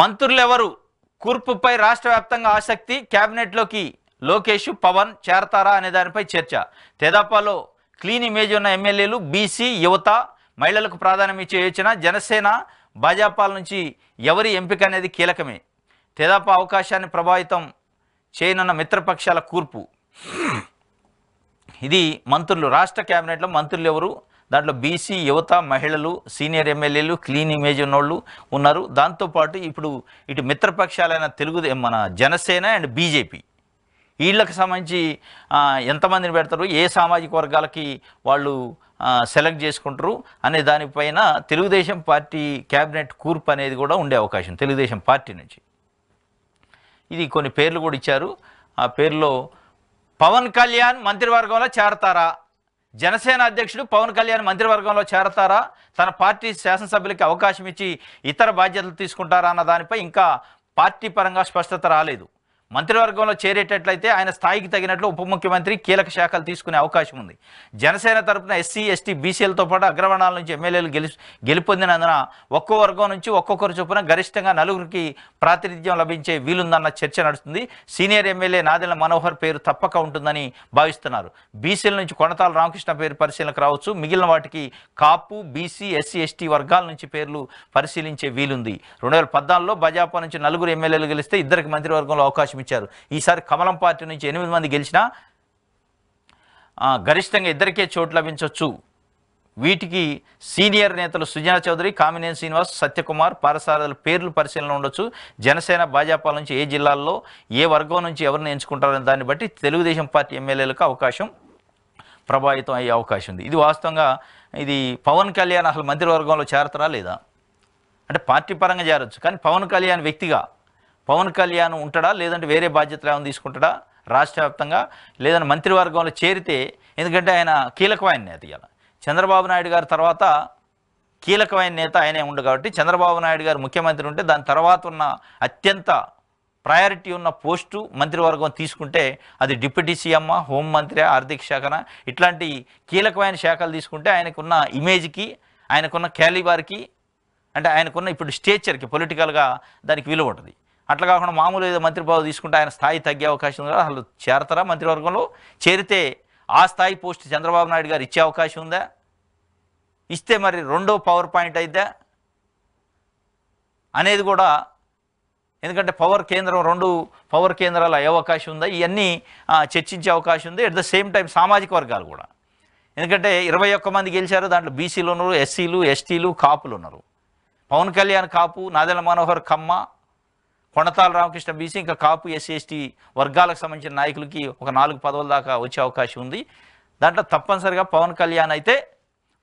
మంత్రులెవరు కూర్పుపై రాష్ట్ర వ్యాప్తంగా ఆసక్తి, కేబినెట్లోకి లోకేష్ పవన్ చేరతారా అనే దానిపై చర్చ. తెదాపాలో క్లీన్ ఇమేజ్ ఉన్న ఎమ్మెల్యేలు, బీసీ, యువత, మహిళలకు ప్రాధాన్యం ఇచ్చే యోచన. జనసేన, భాజపాల నుంచి ఎవరి ఎంపిక అనేది కీలకమే. తెదాపా అవకాశాన్ని ప్రభావితం చేయనున్న మిత్రపక్షాల కూర్పు. ఇది మంత్రులు, రాష్ట్ర కేబినెట్లో మంత్రులు ఎవరు, దాంట్లో బీసీ, యువత, మహిళలు, సీనియర్ ఎమ్మెల్యేలు, క్లీన్ ఇమేజ్ ఉన్నోళ్ళు ఉన్నారు. దాంతోపాటు ఇప్పుడు ఇటు మిత్రపక్షాలైన మన జనసేన అండ్ బీజేపీ, వీళ్ళకి సంబంధించి ఎంతమందిని పెడతారు, ఏ సామాజిక వర్గాలకి వాళ్ళు సెలెక్ట్ చేసుకుంటారు అనే దానిపైన తెలుగుదేశం పార్టీ క్యాబినెట్ కూర్పు అనేది కూడా ఉండే అవకాశం తెలుగుదేశం పార్టీ నుంచి. ఇది కొన్ని పేర్లు కూడా ఇచ్చారు. ఆ పేర్లో పవన్ కళ్యాణ్ మంత్రివర్గంలో చేరతారా, జనసేన అధ్యక్షుడు పవన్ కళ్యాణ్ మంత్రివర్గంలో చేరతారా, తన పార్టీ శాసనసభ్యులకి అవకాశం ఇచ్చి ఇతర బాధ్యతలు తీసుకుంటారా అన్న దానిపై ఇంకా పార్టీ పరంగా స్పష్టత రాలేదు. మంత్రివర్గంలో చేరేటట్లయితే ఆయన స్థాయికి తగినట్లు ఉప ముఖ్యమంత్రి కీలక శాఖలు తీసుకునే అవకాశం ఉంది. జనసేన తరపున ఎస్సీ, ఎస్టీ, బీసీలతో పాటు అగ్రవర్ణాల నుంచి ఎమ్మెల్యేలు గెలుపొందినందున ఒక్కో వర్గం నుంచి ఒక్కొక్కరు చొప్పున గరిష్టంగా నలుగురికి ప్రాతినిధ్యం లభించే వీలుందన్న చర్చ నడుస్తుంది. సీనియర్ ఎమ్మెల్యే నాదెళ్ల మనోహర్ పేరు తప్పక ఉంటుందని భావిస్తున్నారు. బీసీల నుంచి కొనతాల రామకృష్ణ పేరు పరిశీలనకు రావచ్చు. మిగిలిన వాటికి కాపు, బీసీ, ఎస్సీ, ఎస్టీ వర్గాల నుంచి పేర్లు పరిశీలించే వీలుంది. 2014లో భాజపా నుంచి నలుగురు ఎమ్మెల్యేలు గెలిస్తే ఇద్దరికి మంత్రివర్గంలో అవకాశం ఇచ్చారు. ఈసారి కమలం పార్టీ నుంచి 8 మంది గెలిచినా గరిష్టంగా ఇద్దరికే చోటు లభించవచ్చు. వీటికి సీనియర్ నేతలు సుజనా చౌదరి, కామినేని శ్రీనివాస్, సత్యకుమార్, పారసారథుల పేర్లు పరిశీలన ఉండొచ్చు. జనసేన, భాజపా నుంచి ఏ జిల్లాల్లో ఏ వర్గం నుంచి ఎవరిని ఎంచుకుంటారనే దాన్ని బట్టి తెలుగుదేశం పార్టీ ఎమ్మెల్యేలకు అవకాశం ప్రభావితం అయ్యే అవకాశం ఉంది. ఇది వాస్తవంగా ఇది పవన్ కళ్యాణ్ అసలు మంత్రివర్గంలో చేరతారా లేదా అంటే పార్టీ పరంగా చేరొచ్చు, కానీ పవన్ కళ్యాణ్ వ్యక్తిగా పవన్ కళ్యాణ్ ఉంటాడా, లేదంటే వేరే బాధ్యతలు ఏమైనా తీసుకుంటాడా రాష్ట్ర వ్యాప్తంగా, లేదంటే మంత్రివర్గంలో చేరితే, ఎందుకంటే ఆయన కీలకమైన నేత. ఇవాళ చంద్రబాబు నాయుడు గారి తర్వాత కీలకమైన నేత ఆయనే ఉండు కాబట్టి చంద్రబాబు నాయుడు గారు ముఖ్యమంత్రి ఉంటే దాని తర్వాత ఉన్న అత్యంత ప్రయారిటీ ఉన్న పోస్టు మంత్రివర్గం తీసుకుంటే అది డిప్యూటీ సీఎం, హోంమంత్రి, ఆర్థిక శాఖన, ఇట్లాంటి కీలకమైన శాఖలు తీసుకుంటే ఆయనకున్న ఇమేజ్కి, ఆయనకున్న క్యాలిబర్కి, అంటే ఆయనకున్న ఇప్పుడు స్టేచర్కి పొలిటికల్గా దానికి విలువ ఉంటుంది. అట్లా కాకుండా మామూలు ఏదో మంత్రి పదవి తీసుకుంటే ఆయన స్థాయి తగ్గే అవకాశం ఉంది. అసలు చేరతారా మంత్రివర్గంలో? చేరితే ఆ స్థాయి పోస్ట్ చంద్రబాబు నాయుడు గారు ఇచ్చే అవకాశం ఉందా? ఇస్తే మరి రెండో పవర్ పాయింట్ అయిద్దా అనేది కూడా, ఎందుకంటే రెండు పవర్ కేంద్రాలు అయ్యే అవకాశం ఉందా, ఇవన్నీ చర్చించే అవకాశం ఉంది. అట్ ద సేమ్ టైం సామాజిక వర్గాలు కూడా, ఎందుకంటే 21 మంది గెలిచారు. దాంట్లో బీసీలు ఉన్నారు, ఎస్సీలు, ఎస్టీలు, కాపులు ఉన్నారు. పవన్ కళ్యాణ్ కాపు, నాదెళ్ల మనోహర్ కమ్మ, కొనతాల రామకృష్ణ బీసీ, ఇంకా కాపు, ఎస్సీ, ఎస్టీ వర్గాలకు సంబంధించిన నాయకులకి ఒక 4 పదవుల దాకా వచ్చే అవకాశం ఉంది. దాంట్లో తప్పనిసరిగా పవన్ కళ్యాణ్ అయితే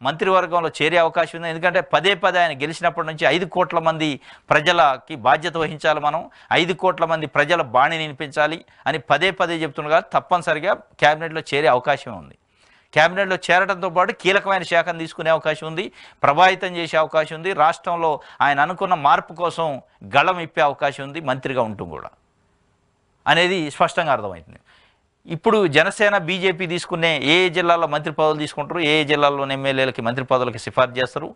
మంత్రివర్గంలో చేరే అవకాశం ఉంది. ఎందుకంటే పదే ఆయన గెలిచినప్పటి నుంచి 5 కోట్ల మంది ప్రజలకి బాధ్యత వహించాలి, మనం 5 కోట్ల మంది ప్రజల బాణిని వినిపించాలి అని పదే చెప్తున్నారు. తప్పనిసరిగా క్యాబినెట్లో చేరే అవకాశం ఉంది. క్యాబినెట్లో చేరడంతో పాటు కీలకమైన శాఖను తీసుకునే అవకాశం ఉంది, ప్రభావితం చేసే అవకాశం ఉంది. రాష్ట్రంలో ఆయన అనుకున్న మార్పు కోసం గళం ఇప్పే అవకాశం ఉంది మంత్రిగా ఉంటూ కూడా అనేది స్పష్టంగా అర్థమవుతుంది. ఇప్పుడు జనసేన, బీజేపీ తీసుకునే ఏ జిల్లాలో మంత్రి పదవులు తీసుకుంటారు, ఏ జిల్లాలోని ఎమ్మెల్యేలకి మంత్రి పదవులకి సిఫార్సు చేస్తారు,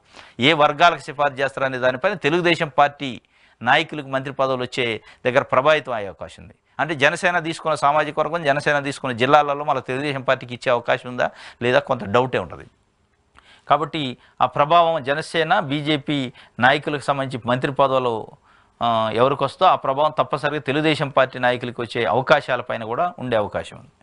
ఏ వర్గాలకు సిఫార్సు చేస్తారు అనే దానిపైన తెలుగుదేశం పార్టీ నాయకులకు మంత్రి పదవులు వచ్చే దగ్గర ప్రభావితం అయ్యే అవకాశం ఉంది. అంటే జనసేన తీసుకున్న సామాజిక వర్గం, జనసేన తీసుకున్న జిల్లాలలో మళ్ళీ తెలుగుదేశం పార్టీకి ఇచ్చే అవకాశం ఉందా లేదా కొంత డౌటే ఉంటుంది. కాబట్టి ఆ ప్రభావం జనసేన, బీజేపీ నాయకులకు సంబంధించి మంత్రి పదవులు ఎవరికి వస్తో ఆ ప్రభావం తప్పనిసరిగా తెలుగుదేశం పార్టీ నాయకులకు వచ్చే అవకాశాలపైన కూడా ఉండే అవకాశం ఉంది.